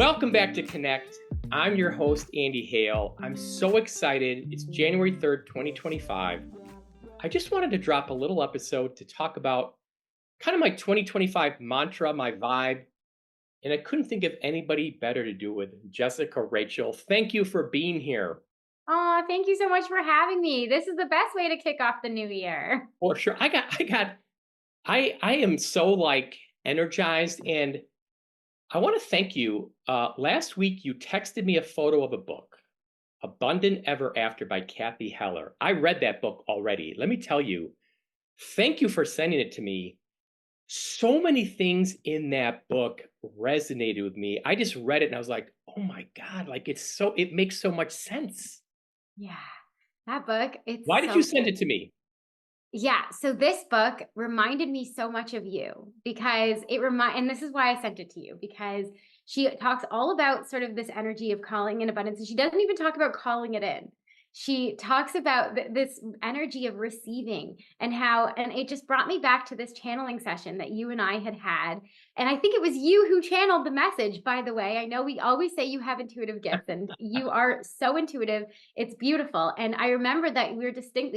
Welcome back to Connect. I'm your host, Andy Hale. I'm so excited. It's January 3rd, 2025. I just wanted to drop a little episode to talk about kind of my 2025 mantra, my vibe, and I couldn't think of anybody better to do it with. Jessica Rachel, thank you for being here. Oh, thank you so much for having me. This is the best way to kick off the new year. For sure. I am so energized, and I want to thank you. Last week you texted me a photo of a book, Abundant Ever After by Kathy Heller. I read that book already. Let me tell you, thank you for sending it to me. So many things in that book resonated with me. I just read it and I was like, oh my God, it makes so much sense. Yeah, that book, it's Why did so you send good. it to me? Yeah, so this book reminded me so much of you because and this is why I sent it to you because she talks all about sort of this energy of calling in abundance, and she doesn't even talk about calling it in. She talks about this energy of receiving and it just brought me back to this channeling session that you and I had. And I think it was you who channeled the message, by the way. I know we always say you have intuitive gifts and you are so intuitive. It's beautiful. And I remember that we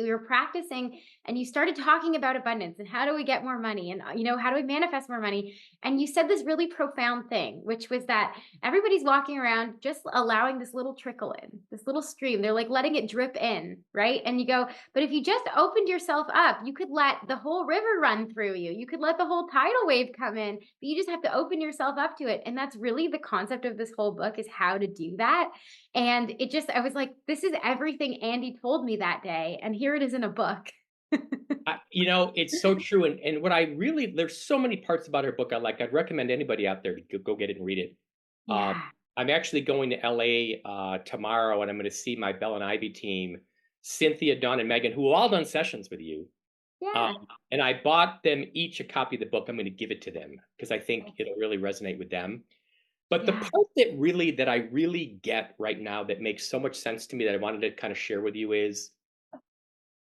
were practicing and you started talking about abundance and how do we get more money and how do we manifest more money, and you said this really profound thing, which was that everybody's walking around just allowing this little trickle in, this little stream. They're like letting it drip in, right? And you go, but if you just opened yourself up, you could let the whole river run through you, you could let the whole tidal wave come in, but you just have to open yourself up to it. And that's really the concept of this whole book, is how to do that. And I was like, this is everything Andy told me that day, and here it is in a book. It's so true. And there's so many parts about her book I like. I'd recommend anybody out there to go get it and read it. Um, Yeah. I'm actually going to LA tomorrow, and I'm going to see my Bell and Ivy team, Cynthia, Dawn, and Megan, who have all done sessions with you. Um, Yeah. and I bought them each a copy of the book. I'm going to give it to them because I think it'll really resonate with them. But the Yeah. part that I really get right now that makes so much sense to me that I wanted to kind of share with you is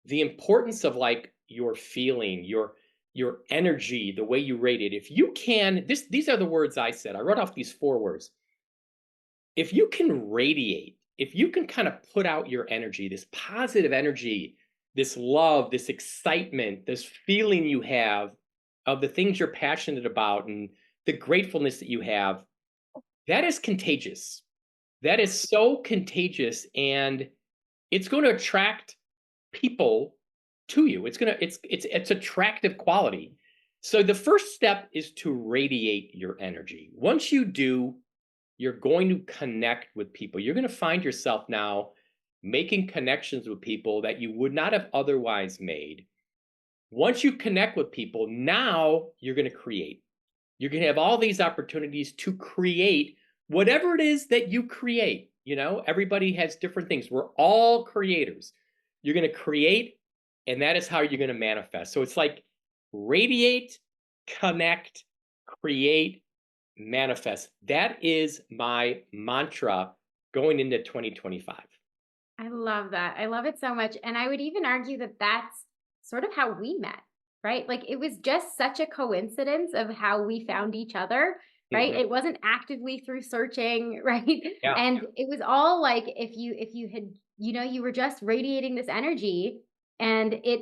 the importance of your feeling, your energy, the way you rate it. If you can, these are the words I said. I wrote off these four words. If you can radiate, if you can kind of put out your energy, this positive energy, this love, this excitement, this feeling you have of the things you're passionate about and the gratefulness that you have, that is contagious. That is so contagious, and it's going to attract people to you. It's attractive quality. So the first step is to radiate your energy. Once you do, you're going to connect with people. You're going to find yourself now making connections with people that you would not have otherwise made. Once you connect with people, now you're going to create. You're going to have all these opportunities to create whatever it is that you create. Everybody has different things. We're all creators. You're going to create, and that is how you're going to manifest. So it's like radiate, connect, create, manifest. That is my mantra going into 2025. I love that. I love it so much. And I would even argue that that's sort of how we met, right? Like it was just such a coincidence of how we found each other, right? Mhm. It wasn't actively through searching, right? Yeah. And it was all like if you had, you were just radiating this energy, and it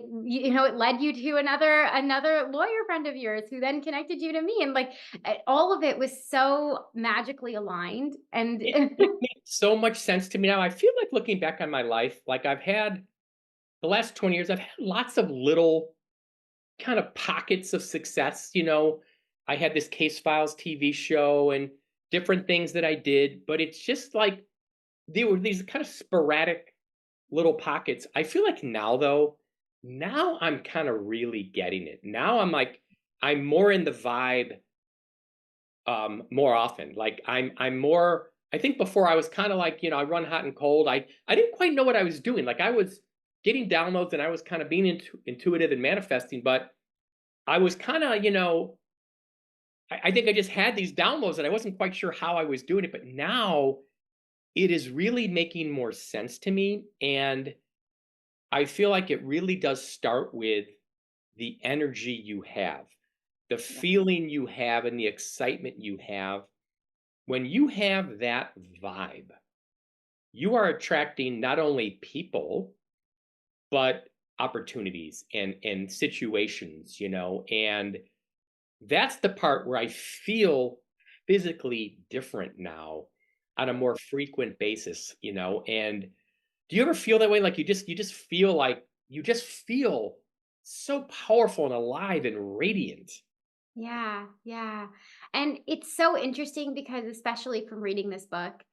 led you to another lawyer friend of yours who then connected you to me, and like all of it was so magically aligned. And It makes so much sense to me now. I feel like looking back on my life, like I've had the last 20 years, I've had lots of little kind of pockets of success. I had this Case Files TV show and different things that I did, but it's just like they were these kind of sporadic little pockets. I feel like now, though, now I'm kind of really getting it. Now I'm more in the vibe more often. Like I'm more. I think before I was kind of like, I run hot and cold. I didn't quite know what I was doing. Like I was getting downloads and I was kind of being intuitive and manifesting, but I was kind of, I think I just had these downloads and I wasn't quite sure how I was doing it. But now it is really making more sense to me. And I feel like it really does start with the energy you have, the feeling you have, and the excitement you have. when you have that vibe, you are attracting not only people, but opportunities and situations, and that's the part where I feel physically different now on a more frequent basis, and do you ever feel that way? Like you just feel like you just feel so powerful and alive and radiant. Yeah, yeah. And it's so interesting because especially from reading this book,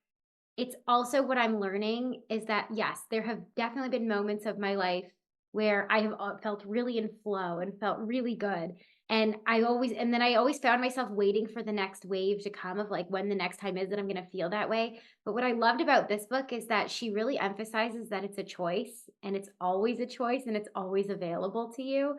it's also what I'm learning is that, yes, there have definitely been moments of my life where I have, felt really in flow and felt really good, and then I always found myself waiting for the next wave to come of, like, when the next time is that I'm gonna feel that way, but what I loved about this book is that she really emphasizes that it's a choice, and it's always a choice, and it's always available to you,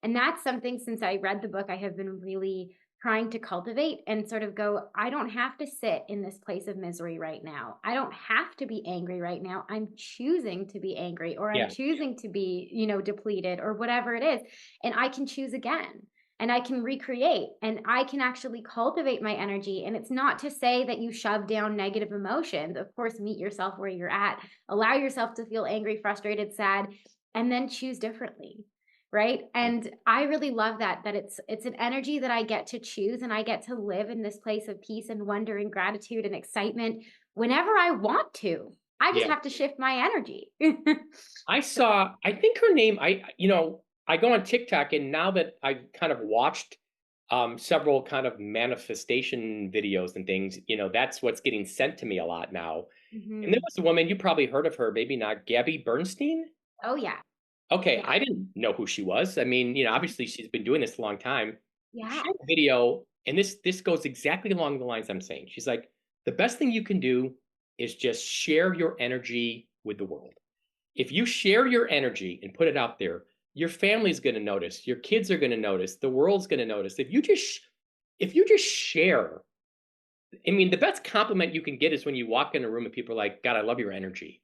and that's something since I read the book, I have been really trying to cultivate and sort of go, I don't have to sit in this place of misery right now. I don't have to be angry right now. I'm choosing to be angry or I'm Yeah, choosing to be, depleted or whatever it is. And I can choose again and I can recreate and I can actually cultivate my energy. And it's not to say that you shove down negative emotions. Of course, meet yourself where you're at, allow yourself to feel angry, frustrated, sad, and then choose differently, right? right. And I really love that it's an energy that I get to choose and I get to live in this place of peace and wonder and gratitude and excitement whenever I want to. I just Yeah. have to shift my energy. I think her name, I go on TikTok, and now that I've kind of watched several kind of manifestation videos and things, that's what's getting sent to me a lot now. And there Mhm. was a woman, you probably heard of her, maybe not, Gabby Bernstein. Oh, yeah. Okay, Yeah. I didn't know who she was. I mean, obviously she's been doing this a long time. She Yeah. had a video, and this goes exactly along the lines I'm saying. She's like, the best thing you can do is just share your energy with the world. If you share your energy and put it out there, your family's going to notice, your kids are going to notice, the world's going to notice. If you just share, I mean, the best compliment you can get is when you walk in a room and people are like, "God, I love your energy."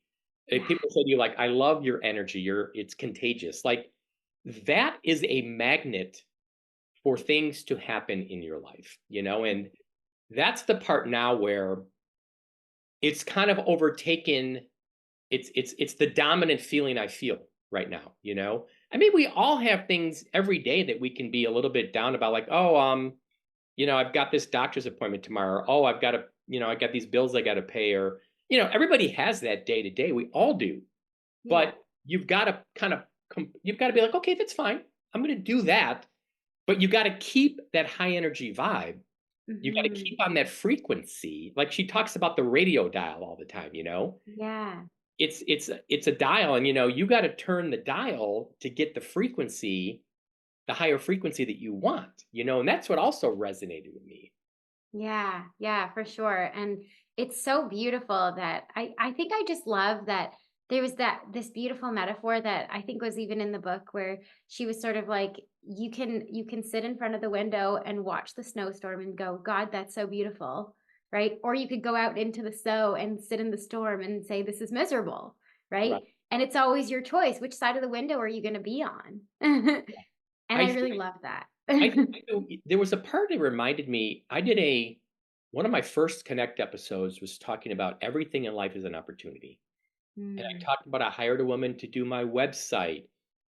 Yeah. People say to you like, "I love your energy. It's contagious." Like that is a magnet for things to happen in your life, and that's the part now where it's kind of overtaken. It's the dominant feeling I feel right now. I mean, we all have things every day that we can be a little bit down about, like, oh, I've got this doctor's appointment tomorrow. Oh, I got these bills I got to pay, or everybody has that day to day. We all do, Yeah. but you've got to you've got to be like, okay, that's fine. I'm going to do that, but you got to keep that high energy vibe. You got to Mhm. keep on that frequency. Like she talks about the radio dial all the time. Yeah. It's a dial, and you got to turn the dial to get the higher frequency that you want, and that's what also resonated with me. Yeah, yeah, for sure. And it's so beautiful that I think I just love that there was this beautiful metaphor that I think was even in the book where she was sort of like you can sit in front of the window and watch the snowstorm and go, God, that's so beautiful, right? Or you could go out into the snow and sit in the storm and say this is miserable, right? Right. And it's always your choice. Which side of the window are you going to be on? And I I think really love that. I think there was a part that reminded me. I did a One of my first Connect episodes was talking about everything in life is an opportunity. And I Mm, talked about I hired a woman to do my website,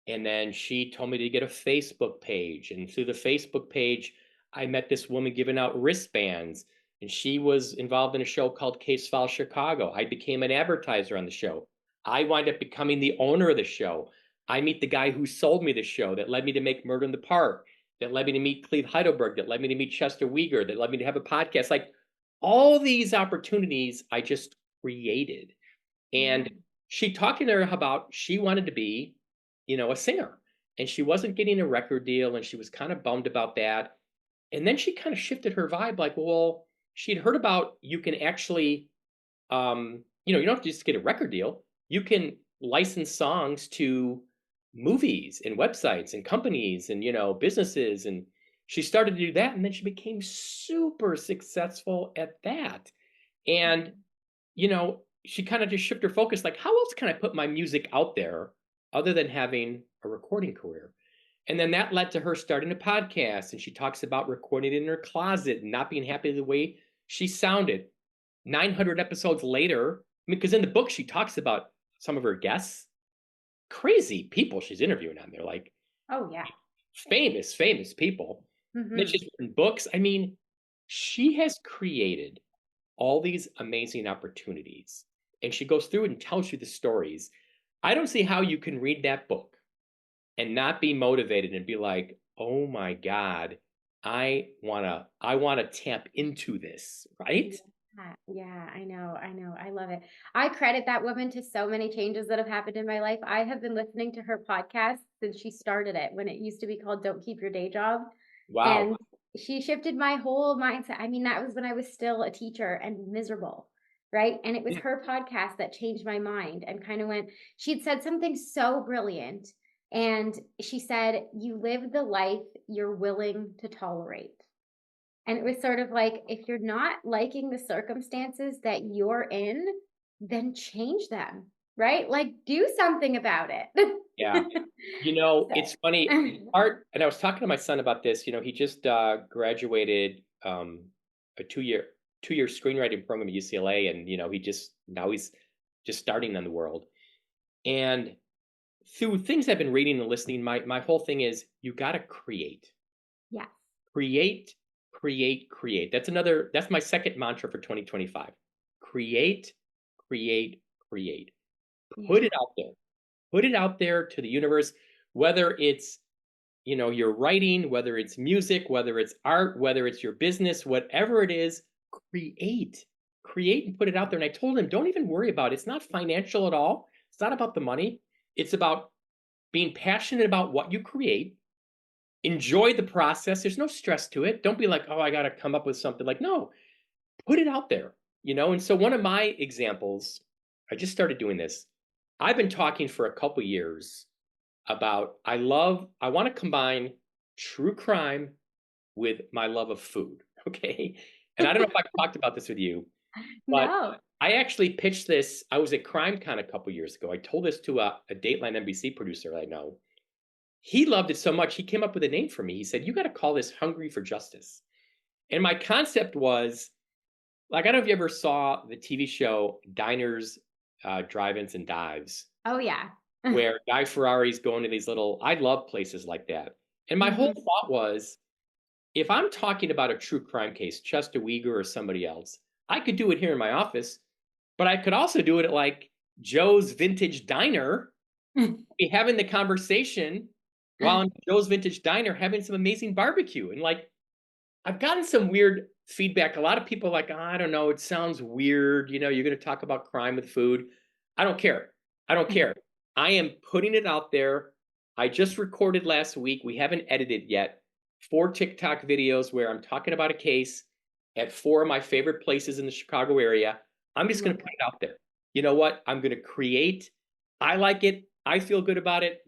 and then she told me to get a Facebook page, and through the Facebook page, I met this woman giving out wristbands, and she was involved in a show called Case File Chicago. I became an advertiser on the show. I wind up becoming the owner of the show. I meet the guy who sold me the show that led me to make Murder in the Park, that led me to meet Cleve Heidelberg, that led me to meet Chester Weger, that led me to have a podcast. Like all these opportunities I just created. yeah. And she talked to her about she wanted to be, a singer. And she wasn't getting a record deal, and she was kind of bummed about that. And then she kind of shifted her vibe, like, well, she'd heard about you can actually, you don't have to just get a record deal. You can license songs to movies and websites and companies and businesses. And she started to do that, and then she became super successful at that. And Mhm. she kind of just shifted her focus, like, how else can I put my music out there other than having a recording career? And then that led to her starting a podcast. And she talks about recording in her closet and not being happy the way she sounded 900 episodes later. I mean, because in the book she talks about some of her guests, crazy people she's interviewing on there, like Oh, yeah. famous people. Then Mhm. she's written books. I mean, she has created all these amazing opportunities, and she goes through it and tells you the stories. I don't see how you can read that book and not be motivated and be like, "Oh my god, I wanna tap into this," right? Yeah, yeah, I know, I love it. I credit that woman to so many changes that have happened in my life. I have been listening to her podcast since she started it when it used to be called Don't Keep Your Day Job, Wow. and she shifted my whole mindset. I mean, that was when I was still a teacher and miserable, right? And it was Yeah, her podcast that changed my mind and kind of went, she'd said something so brilliant. And she said, "You live the life you're willing to tolerate." And it was sort of like, if you're not liking the circumstances that you're in, then change them, right? Like, do something about it. yeah. You know, So it's funny, art and I was talking to my son about this, he just, graduated, a two-year screenwriting program at UCLA, and, he just now he's just starting on the world, and through things I've been reading and listening, my whole thing is you gotta create. yes, Create, create, create. That's my second mantra for 2025. Create, create, create. Put yeah, it out there. Put it out there to the universe, whether it's, your writing, whether it's music, whether it's art, whether it's your business, whatever it is, create. Create and put it out there. And I told him, don't even worry about it. It's not financial at all. It's not about the money. It's about being passionate about what you create. Enjoy the process. There's no stress to it. Don't be like, oh, I got to come up with something. Like, no, put it out there, And so one of my examples, I just started doing this. I've been talking for a couple years about I want to combine true crime with my love of food. Okay. And I don't know if I've talked about this with you, but no, I actually pitched this. I was at CrimeCon a couple years ago. I told this to a Dateline NBC producer I know. He loved it so much, he came up with a name for me. He said, "You got to call this Hungry for Justice." And my concept was like, I don't know if you ever saw the TV show Diners, Drive-ins, and Dives, oh yeah, where Guy Ferrari's going to these little, I love places like that. And my whole hmm thought was, if I'm talking about a true crime case, Chester Uyghur or somebody else, I could do it here in my office, but I could also do it at like Joe's Vintage Diner, be having the conversation while I'm at Joe's Vintage Diner having some amazing barbecue. And like, I've gotten some weird feedback. A lot of people are like, "Oh, I don't know, it sounds weird. You're going to talk about crime with food." I don't care. I don't care. I am putting it out there. I just recorded last week. We haven't edited yet. 4 TikTok videos where I'm talking about a case at 4 of my favorite places in the Chicago area. I'm just going Love to put it. it out there. You know what? I'm going to create. I like it. I feel good about it.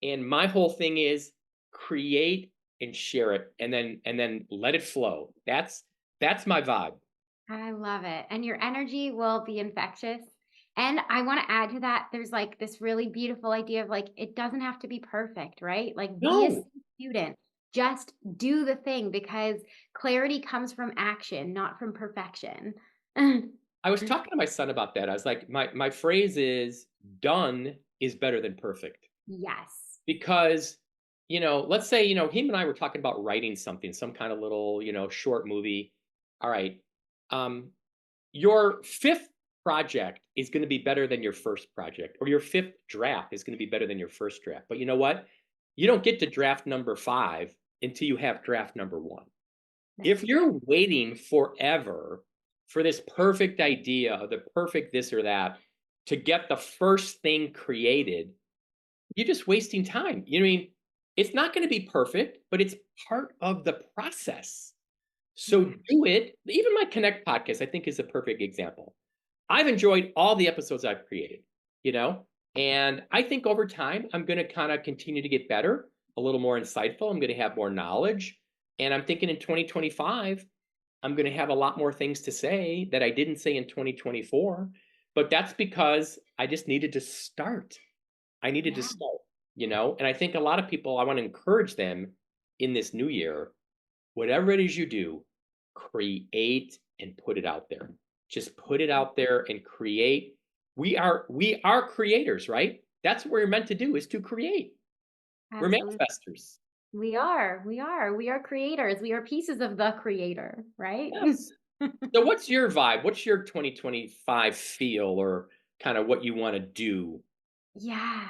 And my whole thing is create and share it, and then let it flow. That's my vibe. I love it. And your energy will be infectious. And I want to add to that, there's like this really beautiful idea of like, it doesn't have to be perfect, right? Like, be a No, student, just do the thing because clarity comes from action, not from perfection. I was talking to my son about that. I was like, my phrase is done is better than perfect. Yes. Because, let's say, him and I were talking about writing something, some kind of little, short movie. All right. Um, your fifth project is going to be better than your first project, or your fifth draft is going to be better than your first draft. But you know what? You don't get to draft number five until you have draft number one. If That's true. you're waiting forever for this perfect idea or the perfect this or that to get the first thing created, you're just wasting time. You know what I mean? It's not going to be perfect, but it's part of the process. So Yeah. do it. Even my Connect podcast, I think, is a perfect example. I've enjoyed all the episodes I've created, you know, and I think over time I'm going to kind of continue to get better, a little more insightful. I'm going to have more knowledge. And I'm thinking in 2025, I'm going to have a lot more things to say that I didn't say in 2024. But that's because I just needed to start. I needed to Yeah. start. And I think a lot of people, I want to encourage them in this new year, whatever it is you do, create and put it out there. Just put it out there and create. We are creators, right? That's what we're meant to do, is to create. We're Absolutely. manifestors. We are creators. We are pieces of the creator, right? Yes. So what's your vibe? What's your 2025 feel, or kind of what you want to do? Yeah.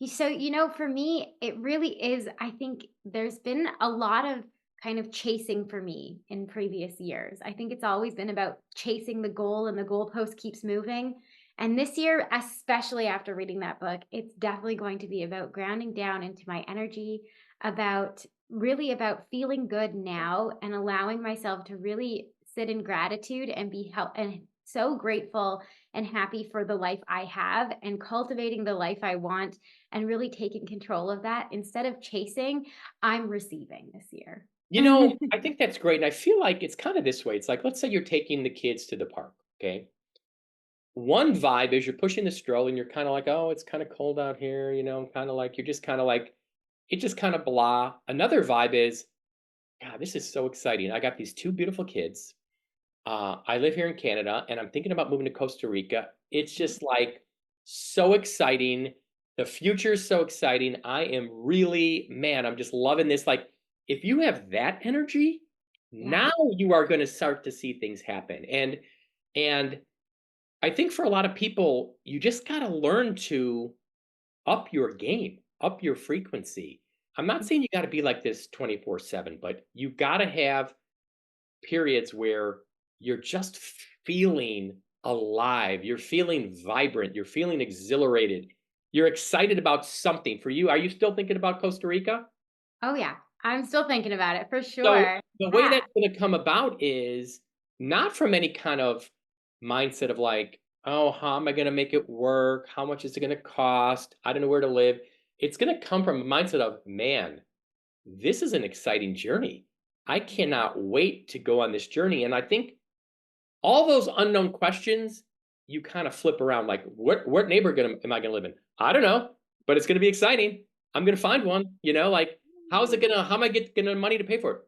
So, for me, it really is. I think there's been a lot of kind of chasing for me in previous years. I think it's always been about chasing the goal, and the goalpost keeps moving. And this year, especially after reading that book, it's definitely going to be about grounding down into my energy, about really about feeling good now and allowing myself to really sit in gratitude and be help and so grateful and happy for the life I have, and cultivating the life I want, and really taking control of that instead of chasing. I'm receiving this year. I think that's great. And I feel like it's kind of this way. It's like, let's say you're taking the kids to the park. Okay. One vibe is you're pushing the stroller and you're kind of like, oh, it's kind of cold out here, kind of like, you're just kind of like, it just kind of blah. Another vibe is, God, this is so exciting. I got these two beautiful kids. I live here in Canada and I'm thinking about moving to Costa Rica. It's just like so exciting. The future is so exciting. I am really, man, I'm just loving this. Like, if you have that energy, Yeah. now you are going to start to see things happen. And I think for a lot of people, you just got to learn to up your game, up your frequency. I'm not saying you got to be like this 24/7, but you got to have periods where you're just feeling alive, you're feeling vibrant, you're feeling exhilarated, you're excited about something. For you, are you still thinking about Costa Rica? Oh, yeah. I'm still thinking about it for So sure. the way Yeah. that's going to come about is not from any kind of mindset of like, oh, how am I going to make it work? How much is it going to cost? I don't know where to live. It's going to come from a mindset of, man, this is an exciting journey. I cannot wait to go on this journey. And I think all those unknown questions, you kind of flip around like, what neighborhood am I going to live in? I don't know, but it's going to be exciting. I'm going to find one. Like, how am I getting money to pay for it?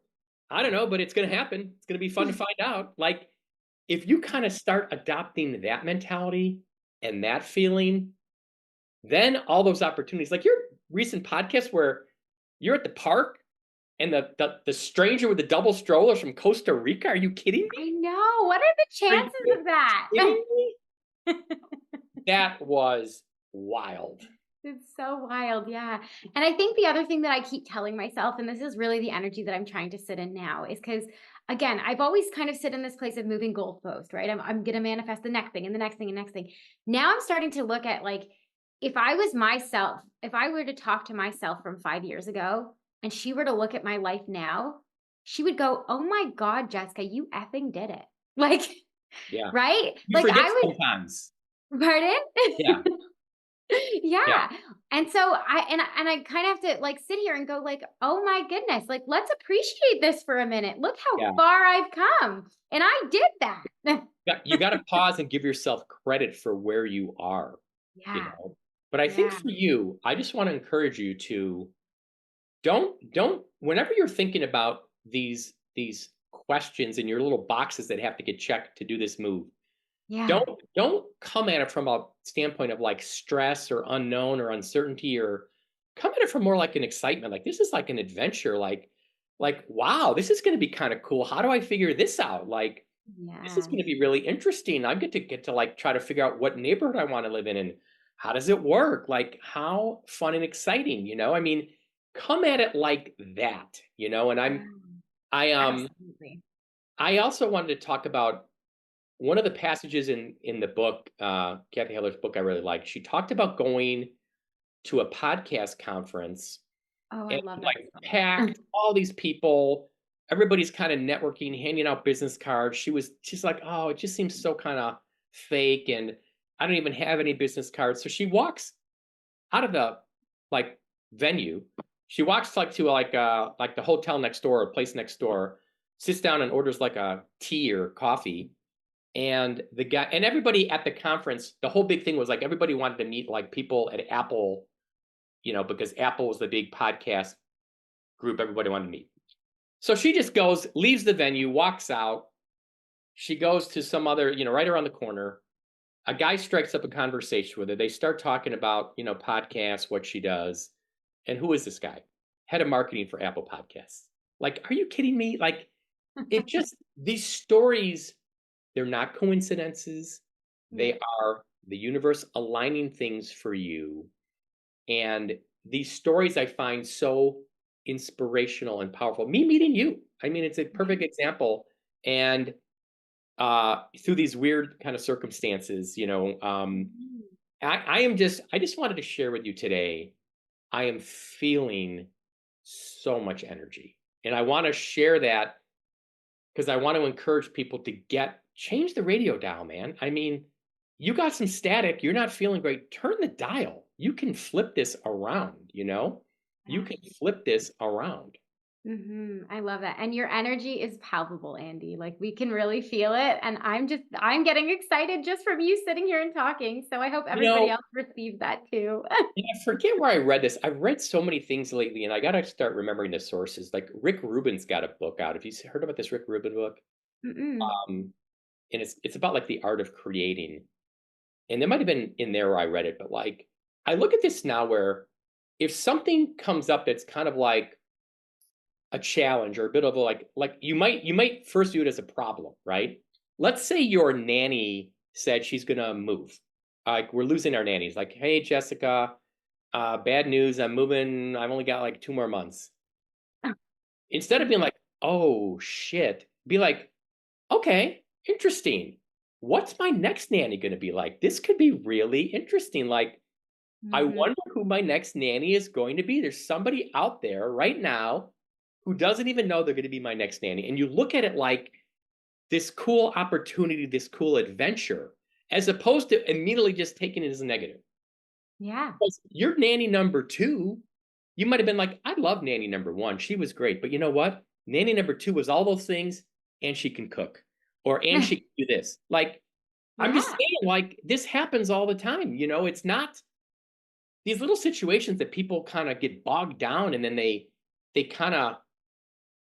I don't know, but it's going to happen. It's going to be fun to find out. Like, if you kind of start adopting that mentality and that feeling, then all those opportunities, like your recent podcast where you're at the park and the stranger with the double strollers from Costa Rica, are you kidding me? I know. What are the Are chances you of that? kidding me? That was wild. It's so wild, yeah. And I think the other thing that I keep telling myself, and this is really the energy that I'm trying to sit in now, is because again, I've always kind of sit in this place of moving goalpost, right? I'm gonna manifest the next thing and the next thing and next thing. Now I'm starting to look at like, if I was myself, if I were to talk to myself from 5 years ago and she were to look at my life now, she would go, "Oh my God, Jessica, you effing did it." Like, Yeah. right? You Like forget I sometimes. would, pardon? Yeah. Yeah. Yeah. And so I kind of have to like sit here and go like, "Oh my goodness, like let's appreciate this for a minute. Look how Yeah. far I've come." And I did that. You gotta pause and give yourself credit for where you are, you Yeah. know? But I think Yeah. for you, I just wanna encourage you to don't whenever you're thinking about these questions in your little boxes that have to get checked to do this move, Yeah. don't come at it from a standpoint of like stress or unknown or uncertainty, or come at it from more like an excitement. Like, this is like an adventure. Like, wow, this is going to be kind of cool. How do I figure this out? Like, this is Yes. going to be really interesting. I get to like try to figure out what neighborhood I want to live in, and how does it work? Like, how fun and exciting, I mean, come at it like that, and Yeah. I Absolutely. I also wanted to talk about one of the passages in the book, Kathy Heller's book, I really like. She talked about going to a podcast conference, Oh, I and love that like so much. packed, all these people, everybody's kind of networking, handing out business cards. She's like, oh, it just seems so kind of fake, and I don't even have any business cards. So she walks out of the like venue. She walks like to like the hotel next door or place next door, sits down and orders like a tea or coffee. And the guy and everybody at the conference, the whole big thing was like everybody wanted to meet like people at Apple, because Apple was the big podcast group everybody wanted to meet. So she just goes, leaves the venue, walks out. She goes to some other, right around the corner. A guy strikes up a conversation with her. They start talking about, podcasts, what she does. And who is this guy? Head of marketing for Apple Podcasts. Like, are you kidding me? Like, it just, these stories, they're not coincidences. Yeah. They are the universe aligning things for you. And these stories I find so inspirational and powerful. Me meeting you. I mean, it's a perfect example. And through these weird kind of circumstances, Mhm. I just wanted to share with you today. I am feeling so much energy. And I want to share that because I want to encourage people to change the radio dial, man. I mean, you got some static, you're not feeling great. Turn the dial. You can flip this around, you know? You Yeah. can flip this around. I love that. And your energy is palpable, Andy. Like we can really feel it. And I'm getting excited just from you sitting here and talking. So I hope You everybody know, else receives that too. and I forget where I read this. I've read so many things lately, and I gotta start remembering the sources. Like Rick Rubin's got a book out. Have you heard about this Rick Rubin book? Mm-mm. And it's about like the art of creating. And it might have been in there where I read it, but like I look at this now where if something comes up that's kind of like a challenge or a bit of a like you might first view it as a problem, right? Let's say your nanny said she's gonna move. Like we're losing our nannies. Like, hey Jessica, bad news, I'm moving. I've only got like 2 more months. Instead of being like, oh shit, be like, okay, interesting. What's my next nanny gonna be like? This could be really interesting. Like, I Mm-hmm. wonder who my next nanny is going to be. There's somebody out there right now who doesn't even know they're going to be my next nanny. And you look at it like this cool opportunity, this cool adventure, as opposed to immediately just taking it as a negative. Yeah. Because your nanny number two, you might have been like, I love nanny number one. She was great. But you know what? Nanny number two was all those things, and she can cook, or and she can do this. Like, I'm just Yeah. saying, like, this happens all the time. It's not these little situations that people kind of get bogged down and then they kind of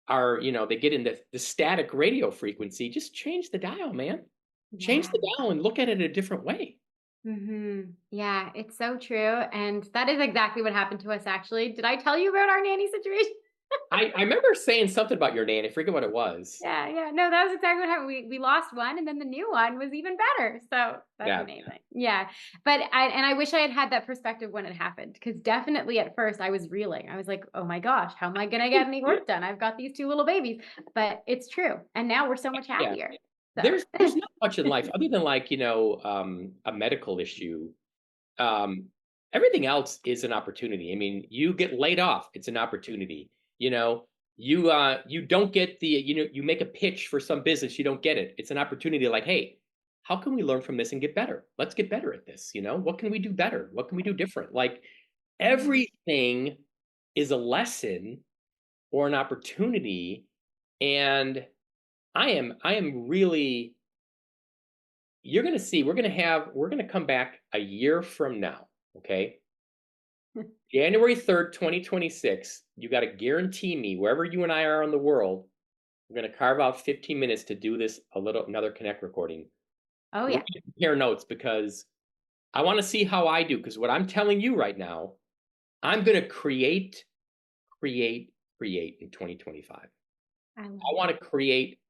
are, they get in the static radio frequency. Just change the dial, man. Change Yeah. the dial and look at it a different way. Yeah, it's so true. And that is exactly what happened to us actually. Did I tell you about our nanny situation? I remember saying something about your nanny. I forget what it was. Yeah, yeah. No, that was exactly what happened. We lost one and then the new one was even better. So that's Yeah. amazing. Yeah. But I wish I had had that perspective when it happened because definitely at first I was reeling. I was like, oh my gosh, how am I going to get any work done? I've got these two little babies. But it's true. And now we're so much Yeah. happier. So, There's not much in life other than like, a medical issue. Um, Everything else is an opportunity. I mean, you get laid off, it's an opportunity. You know, you don't get you make a pitch for some business, you don't get it. It's an opportunity like, hey, how can we learn from this and get better? Let's get better at this, What can we do better? What can we do different? Like Mhm. everything is a lesson or an opportunity. And I am really you're gonna see, we're gonna come back a year from now, okay? January 3rd, 2026, you got to guarantee me wherever you and I are in the world, we're going to carve out 15 minutes to do this another connect recording. Oh We're yeah. going to compare notes because I want to see how I do. Because what I'm telling you right now, I'm going to create, create in 2025. I love I want it. to create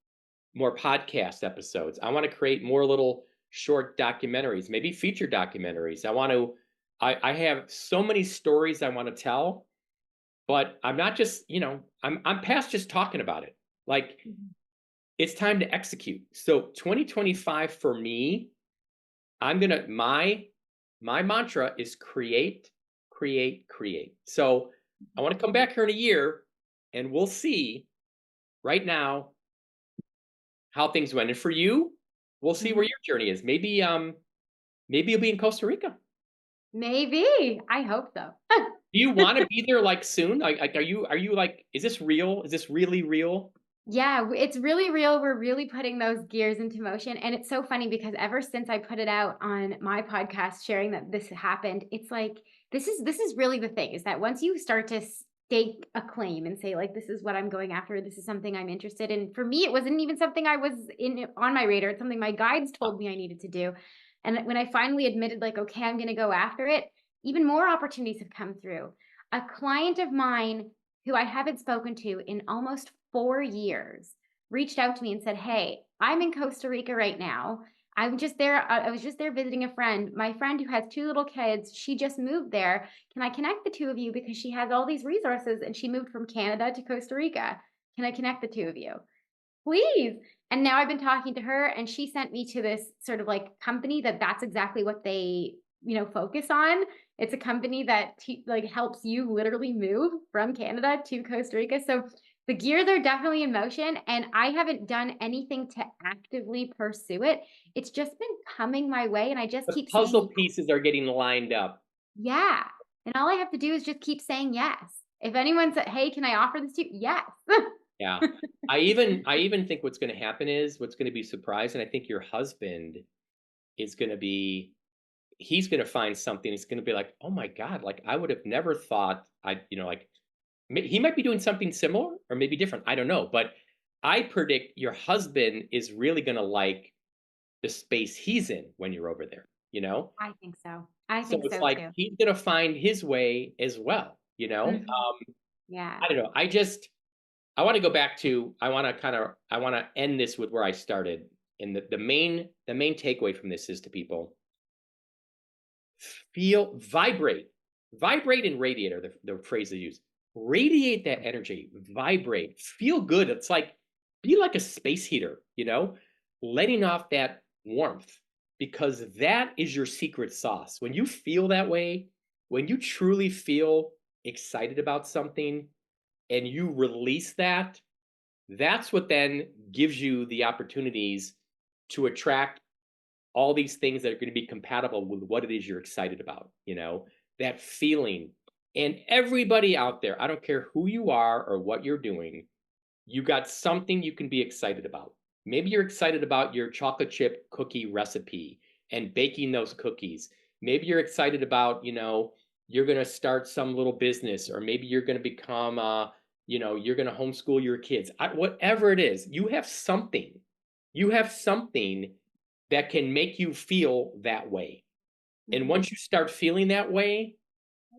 more podcast episodes. I want to create more little short documentaries, maybe feature documentaries. I have so many stories I want to tell. But I'm not just, I'm past just talking about it. Like Mhm. it's time to execute. So 2025 for me, I'm gonna my mantra is create, create, create. So I want to come back here in a year and we'll see right now how things went. And for you, we'll see where Mhm. your journey is. Maybe you'll be in Costa Rica. Maybe. I hope so. Do you want to be there like soon? Like are you like, is this real? Is this really real? Yeah, it's really real. We're really putting those gears into motion. And it's so funny because ever since I put it out on my podcast sharing that this happened, it's like this is really the thing is that once you start to stake a claim and say, like, this is what I'm going after. This is something I'm interested in. For me, it wasn't even something I was in on my radar. It's something my guides told me I needed to do. And when I finally admitted, like, okay, I'm going to go after it, even more opportunities have come through. A client of mine who I haven't spoken to in almost 4 years reached out to me and said, hey, I'm in Costa Rica right now. I'm just there. I was just there visiting a friend. My friend who has two little kids, she just moved there. Can I connect the two of you because she has all these resources and she moved from Canada to Costa Rica? Can I connect the two of you? Please. And now I've been talking to her and she sent me to this sort of like company that's exactly what they, focus on. It's a company that like helps you literally move from Canada to Costa Rica. So the gears are definitely in motion and I haven't done anything to actively pursue it. It's just been coming my way and I just The keep saying, puzzle pieces are getting lined up. yeah. And all I have to do is just keep saying yes. If anyone said, hey, can I offer this to you? Yes. Yeah. I even think what's gonna be surprised, and I think your husband is gonna be he's gonna find something. It's gonna be like, oh my God, like I would have never thought like he might be doing something similar or maybe different. I don't know. But I predict your husband is really gonna like the space he's in when you're over there, you know? I think so. I So think it's so like too. he's gonna find his way as well, you know? Mhm. Yeah. I don't know. I want to go back to I want to end this with where I started. And the main takeaway from this is to people feel vibrate and radiate are the phrase they use. Radiate that energy, vibrate, feel good. It's like be like a space heater, letting off that warmth because that is your secret sauce. When you feel that way, when you truly feel excited about something and you release that, that's what then gives you the opportunities to attract all these things that are going to be compatible with what it is you're excited about, that feeling. And everybody out there, I don't care who you are or what you're doing, you got something you can be excited about. Maybe you're excited about your chocolate chip cookie recipe and baking those cookies. Maybe you're excited about, you're going to start some little business, or maybe you're going to become, you're going to homeschool your kids. Whatever it is, you have something. You have something that can make you feel that way. And Mhm. once you start feeling that way,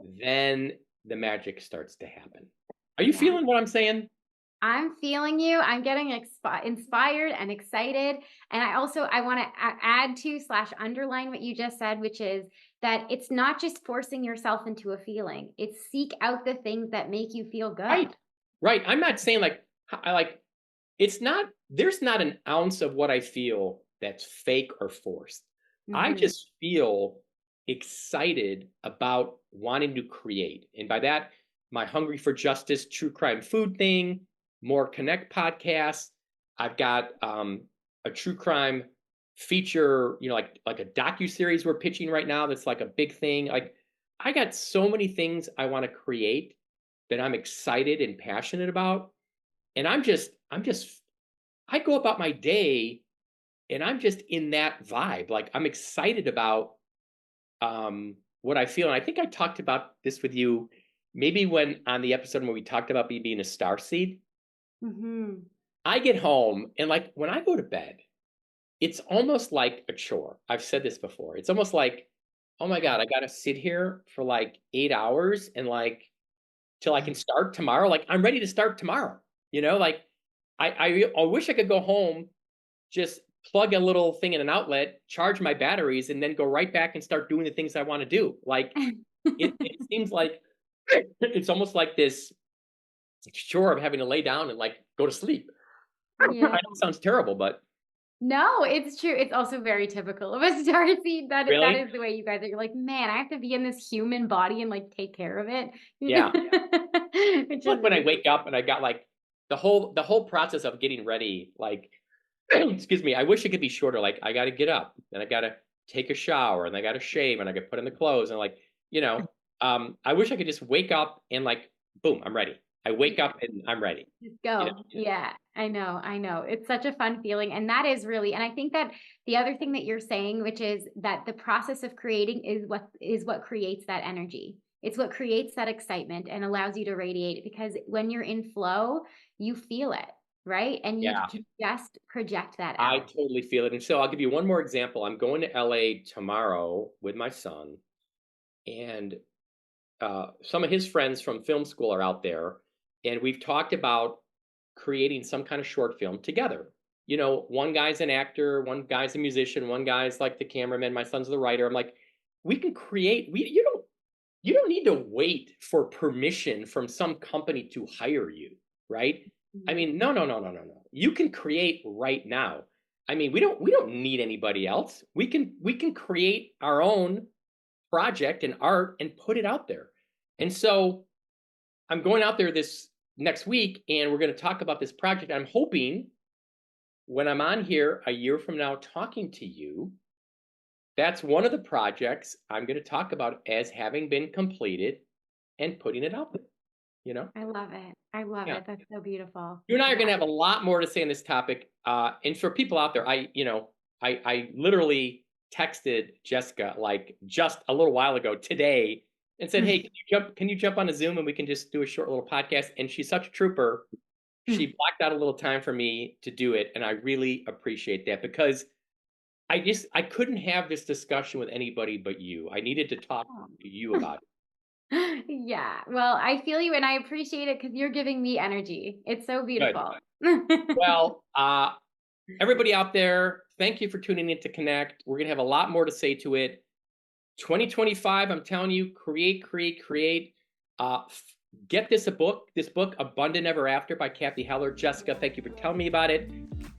then the magic starts to happen. Are you Yeah. feeling what I'm saying? I'm feeling you. I'm getting inspired and excited. And I want to add to slash underline what you just said, which is that it's not just forcing yourself into a feeling. It's seek out the things that make you feel Right. good. Right. I'm not saying like I like it's not there's not an ounce of what I feel that's fake or forced. I Mhm. just feel excited about wanting to create. And by that, my Hungry for Justice true crime food thing, more Connect podcasts. I've got a true crime feature, like a docu-series we're pitching right now that's like a big thing. Like I got so many things I want to create that I'm excited and passionate about. And I go about my day and I'm just in that vibe. Like I'm excited about what I feel. And I think I talked about this with you maybe when on the episode where we talked about me being a star seed. Mhm. I get home and like when I go to bed, it's almost like a chore. I've said this before. It's almost like, oh my God, I gotta sit here for like 8 hours and like till I can start tomorrow. Like I'm ready to start tomorrow. Like I wish I could go home, just plug a little thing in an outlet, charge my batteries, and then go right back and start doing the things I want to do. Like it seems like it's almost like this chore of having to lay down and like go to sleep. I know Yeah. it sounds terrible, but No, it's true. It's also very typical of a starseed that really, is the way you guys are. You're like, man, I have to be in this human body and like take care of it. yeah. Which Like is when I really wake up and I got like the whole process of getting ready, like excuse me, I wish it could be shorter. Like I got to get up, and I got to take a shower, and I got to shave, and I got to put in the clothes, and like I wish I could just wake up and like boom, I'm ready. I wake yeah. up and I'm ready. Just You know, go. Yeah, I know, I know. It's such a fun feeling, and that is really and I think that the other thing that you're saying, which is that the process of creating is what creates that energy. It's what creates that excitement and allows you to radiate, because when you're in flow, you feel it, right? And you Yeah, can just project that I out. totally feel it. And so I'll give you one more example. I'm going to LA tomorrow with my son, and some of his friends from film school are out there, and we've talked about creating some kind of short film together. You know, one guy's an actor, one guy's a musician, one guy's like the cameraman, my son's the writer. I'm like, we can create. We you don't need to wait for permission from some company to hire you, right? I Mhm. mean, no, no, no, no, no, no. You can create right now. I mean, we don't need anybody else. We can create our own project and art and put it out there. And so I'm going out there this next week and we're going to talk about this project. I'm hoping when I'm on here a year from now talking to you, that's one of the projects I'm going to talk about as having been completed and putting it out there, you know? I love it. I love Yeah. it. That's so beautiful. You and I are Yeah. going to have a lot more to say on this topic. And for people out there, I literally texted Jessica like just a little while ago today and said, "Hey, can you jump on a Zoom and we can just do a short little podcast?" And she's such a trooper. She blocked out a little time for me to do it, and I really appreciate that because I couldn't have this discussion with anybody but you. I needed to talk to you about it. Yeah. Well, I feel you and I appreciate it because you're giving me energy. It's so Good. beautiful. Well, everybody out there, thank you for tuning in to Connect. We're gonna have a lot more to say to it. 2025, I'm telling you, create, create, create. Get this book, Abundant Ever After by Kathy Heller. Jessica, thank you for telling me about it.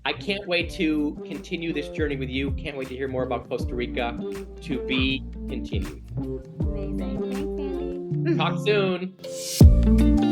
I can't wait to continue this journey with you. Can't wait to hear more about Costa Rica. To be continued. Amazing. Thanks, Andy. Talk soon.